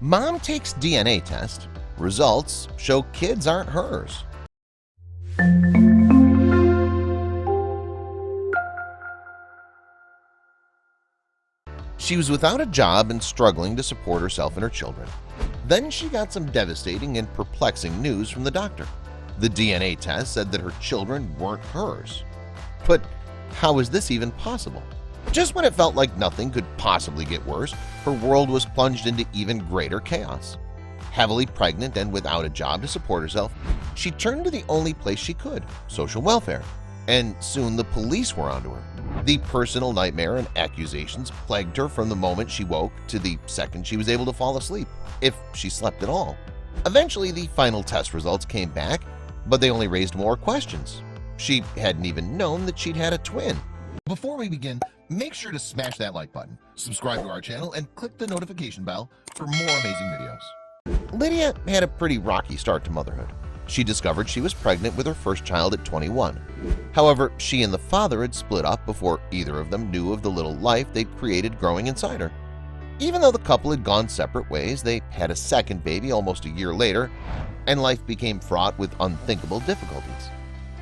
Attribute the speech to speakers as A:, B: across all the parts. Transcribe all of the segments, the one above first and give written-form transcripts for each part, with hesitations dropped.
A: Mom takes DNA test. Results show kids aren't hers. She was without a job and struggling to support herself and her children. Then she got some devastating and perplexing news from the doctor. The DNA test said that her children weren't hers. But how is this even possible? Just when it felt like nothing could possibly get worse, her world was plunged into even greater chaos. Heavily pregnant and without a job to support herself, she turned to the only place she could, social welfare. And soon the police were onto her. The personal nightmare and accusations plagued her from the moment she woke to the second she was able to fall asleep, if she slept at all. Eventually, the final test results came back, but they only raised more questions. She hadn't even known that she'd had a twin. Before we begin, make sure to smash that like button, subscribe to our channel, and click the notification bell for more amazing videos. Lydia had a pretty rocky start to motherhood. She discovered she was pregnant with her first child at 21. However, she and the father had split up before either of them knew of the little life they'd created growing inside her. Even though the couple had gone separate ways, they had a second baby almost a year later, and life became fraught with unthinkable difficulties.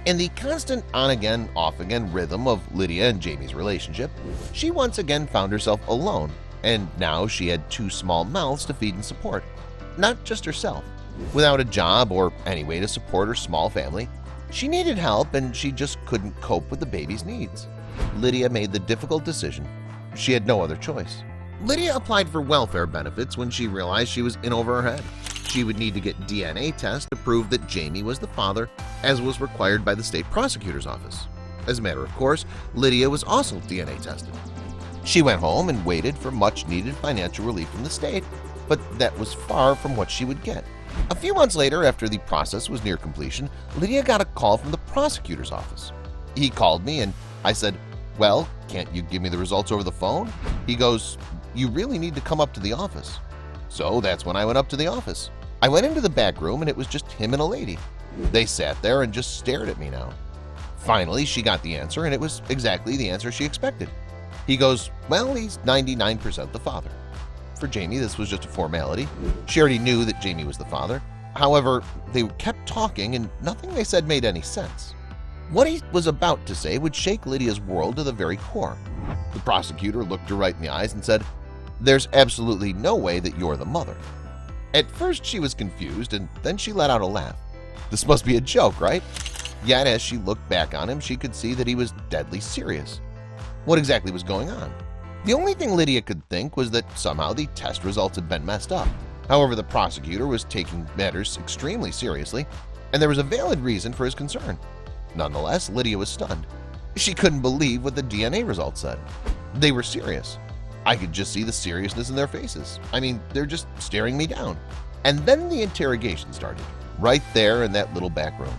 A: In the constant on-again, off-again rhythm of Lydia and Jamie's relationship, she once again found herself alone, and now she had two small mouths to feed and support. Not just herself. Without a job or any way to support her small family, she needed help and she just couldn't cope with the baby's needs. Lydia made the difficult decision. She had no other choice. Lydia applied for welfare benefits when she realized she was in over her head. She would need to get DNA tests to prove that Jamie was the father, as was required by the state prosecutor's office. As a matter of course, Lydia was also DNA tested. She went home and waited for much-needed financial relief from the state, but that was far from what she would get. A few months later, after the process was near completion, Lydia got a call from the prosecutor's office. He called me and I said, "Well, can't you give me the results over the phone?" He goes, "You really need to come up to the office." So that's when I went up to the office. I went into the back room and it was just him and a lady. They sat there and just stared at me now. Finally, she got the answer and it was exactly the answer she expected. He goes, "Well, he's 99% the father." For Jamie, this was just a formality. She already knew that Jamie was the father. However, they kept talking and nothing they said made any sense. What he was about to say would shake Lydia's world to the very core. The prosecutor looked her right in the eyes and said, "There's absolutely no way that you're the mother." At first she was confused and then she let out a laugh. This must be a joke, right? Yet as she looked back on him, she could see that he was deadly serious. What exactly was going on? The only thing Lydia could think was that somehow the test results had been messed up. However, the prosecutor was taking matters extremely seriously, and there was a valid reason for his concern. Nonetheless, Lydia was stunned. She couldn't believe what the DNA results said. They were serious. I could just see the seriousness in their faces. I mean, they're just staring me down. And then the interrogation started, right there in that little back room,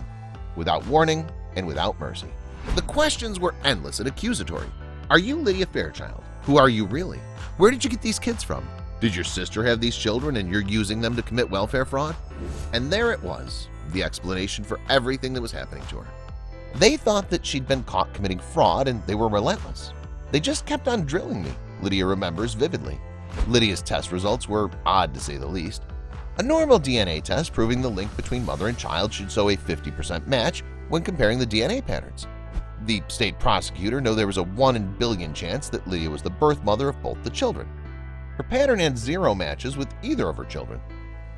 A: without warning and without mercy. The questions were endless and accusatory. Are you Lydia Fairchild? Who are you really? Where did you get these kids from? Did your sister have these children and you're using them to commit welfare fraud? And there it was, the explanation for everything that was happening to her. They thought that she'd been caught committing fraud and they were relentless. They just kept on drilling me, Lydia remembers vividly. Lydia's test results were odd to say the least. A normal DNA test proving the link between mother and child should show a 50% match when comparing the DNA patterns. The state prosecutor knew there was a 1 in a billion chance that Lydia was the birth mother of both the children. Her pattern had 0 matches with either of her children.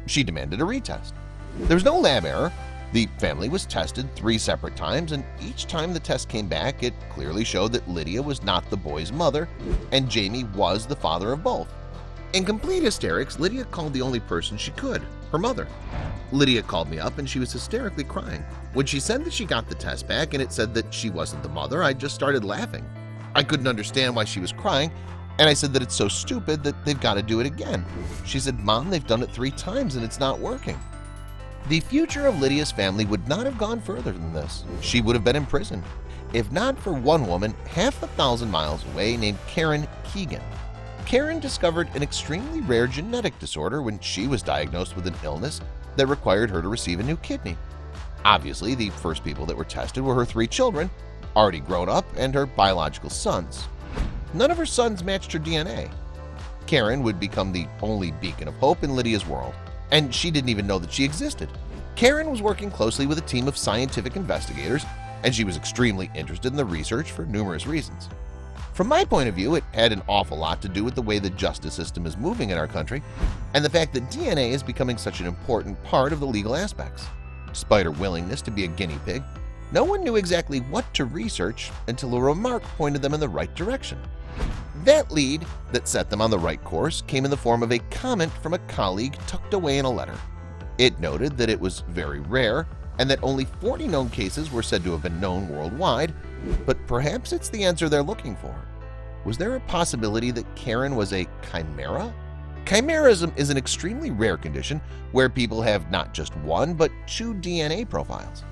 A: She demanded a retest. There was no lab error. The family was tested 3 separate times, and each time the test came back, it clearly showed that Lydia was not the boy's mother, and Jamie was the father of both. In complete hysterics, Lydia called the only person she could, her mother. Lydia called me up and she was hysterically crying. When she said that she got the test back and it said that she wasn't the mother, I just started laughing. I couldn't understand why she was crying, and I said that it's so stupid that they've got to do it again. She said, "Mom, they've done it 3 times and it's not working." The future of Lydia's family would not have gone further than this. She would have been imprisoned, if not for one woman half a thousand miles away named Karen Keegan. Karen discovered an extremely rare genetic disorder when she was diagnosed with an illness that required her to receive a new kidney. Obviously, the first people that were tested were her 3 children, already grown up, and her biological sons. None of her sons matched her DNA. Karen would become the only beacon of hope in Lydia's world, and she didn't even know that she existed. Karen was working closely with a team of scientific investigators, and she was extremely interested in the research for numerous reasons. From my point of view, it had an awful lot to do with the way the justice system is moving in our country and the fact that DNA is becoming such an important part of the legal aspects. Despite her willingness to be a guinea pig, no one knew exactly what to research until a remark pointed them in the right direction. That lead that set them on the right course came in the form of a comment from a colleague tucked away in a letter. It noted that it was very rare and that only 40 known cases were said to have been known worldwide, but perhaps it's the answer they're looking for. Was there a possibility that Karen was a chimera? Chimerism is an extremely rare condition where people have not just one but two DNA profiles.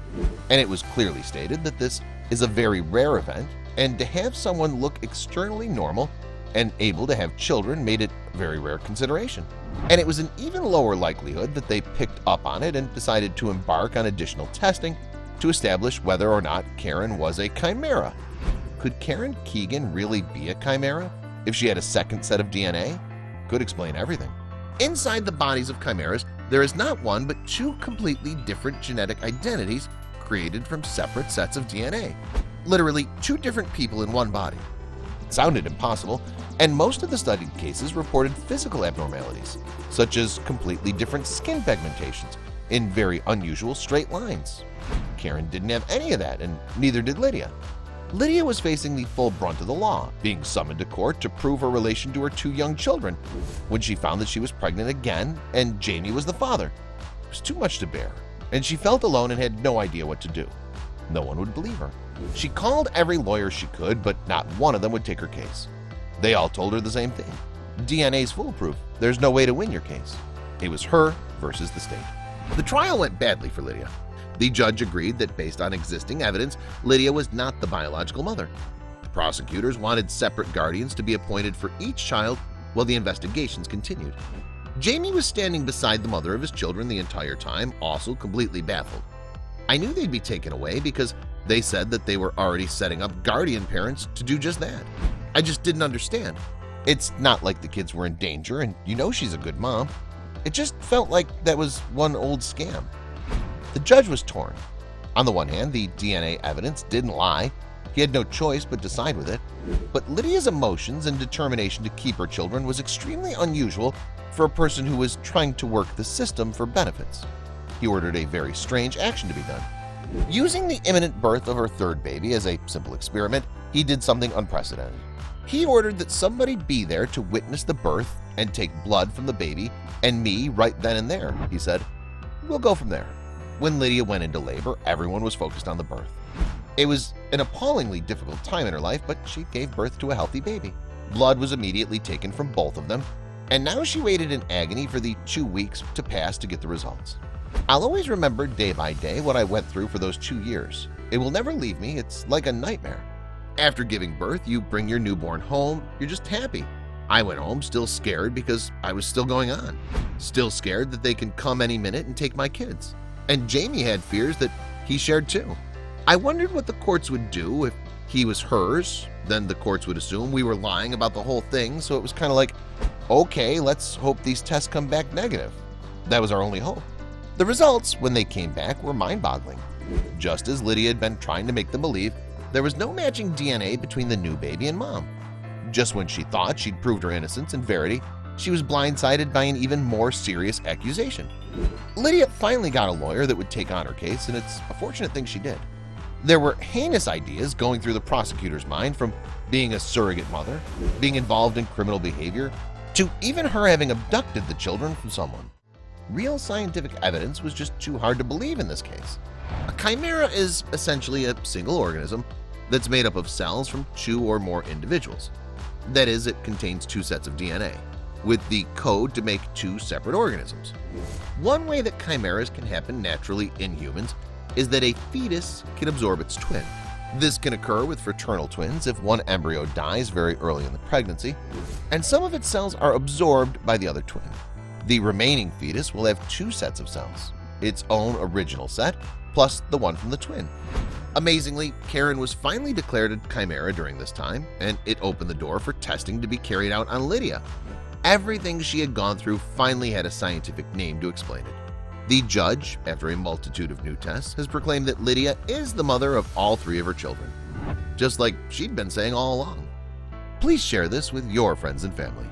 A: And it was clearly stated that this is a very rare event, and to have someone look externally normal and able to have children made it a very rare consideration. And it was an even lower likelihood that they picked up on it and decided to embark on additional testing to establish whether or not Karen was a chimera. Could Karen Keegan really be a chimera if she had a second set of DNA? Could explain everything. Inside the bodies of chimeras, there is not one but two completely different genetic identities created from separate sets of DNA. Literally two different people in one body. It sounded impossible, and most of the studied cases reported physical abnormalities, such as completely different skin pigmentations in very unusual straight lines. Karen didn't have any of that, and neither did Lydia. Lydia was facing the full brunt of the law, being summoned to court to prove her relation to her two young children when she found that she was pregnant again and Jamie was the father. It was too much to bear, and she felt alone and had no idea what to do. No one would believe her. She called every lawyer she could, but not one of them would take her case. They all told her the same thing. DNA's foolproof. There's no way to win your case. It was her versus the state. The trial went badly for Lydia. The judge agreed that based on existing evidence, Lydia was not the biological mother. The prosecutors wanted separate guardians to be appointed for each child while the investigations continued. Jamie was standing beside the mother of his children the entire time, also completely baffled. I knew they'd be taken away because they said that they were already setting up guardian parents to do just that. I just didn't understand. It's not like the kids were in danger, and you know she's a good mom. It just felt like that was one old scam. The judge was torn. On the one hand, the DNA evidence didn't lie. He had no choice but to side with it. But Lydia's emotions and determination to keep her children was extremely unusual for a person who was trying to work the system for benefits. He ordered a very strange action to be done. Using the imminent birth of her third baby as a simple experiment, he did something unprecedented. He ordered that somebody be there to witness the birth and take blood from the baby and me right then and there, he said. We'll go from there. When Lydia went into labor, everyone was focused on the birth. It was an appallingly difficult time in her life, but she gave birth to a healthy baby. Blood was immediately taken from both of them, and now she waited in agony for the 2 weeks to pass to get the results. I'll always remember day by day what I went through for those 2 years. It will never leave me. It's like a nightmare. After giving birth, you bring your newborn home. You're just happy. I went home still scared because I was still going on. Still scared that they can come any minute and take my kids. And Jamie had fears that he shared too. I wondered what the courts would do if he was hers. Then the courts would assume we were lying about the whole thing, so it was kind of like, okay, let's hope these tests come back negative. That was our only hope. The results, when they came back, were mind-boggling. Just as Lydia had been trying to make them believe, there was no matching DNA between the new baby and mom. Just when she thought she'd proved her innocence and verity, she was blindsided by an even more serious accusation. Lydia finally got a lawyer that would take on her case, and it's a fortunate thing she did. There were heinous ideas going through the prosecutor's mind, from being a surrogate mother, being involved in criminal behavior, to even her having abducted the children from someone. Real scientific evidence was just too hard to believe in this case. A chimera is essentially a single organism that's made up of cells from 2 or more individuals. That is, it contains 2 sets of DNA, with the code to make 2 separate organisms. One way that chimeras can happen naturally in humans is that a fetus can absorb its twin. This can occur with fraternal twins if one embryo dies very early in the pregnancy, and some of its cells are absorbed by the other twin. The remaining fetus will have 2 sets of cells, its own original set, plus the one from the twin. Amazingly, Karen was finally declared a chimera during this time, and it opened the door for testing to be carried out on Lydia. Everything she had gone through finally had a scientific name to explain it. The judge, after a multitude of new tests, has proclaimed that Lydia is the mother of all 3 of her children, just like she'd been saying all along. Please share this with your friends and family.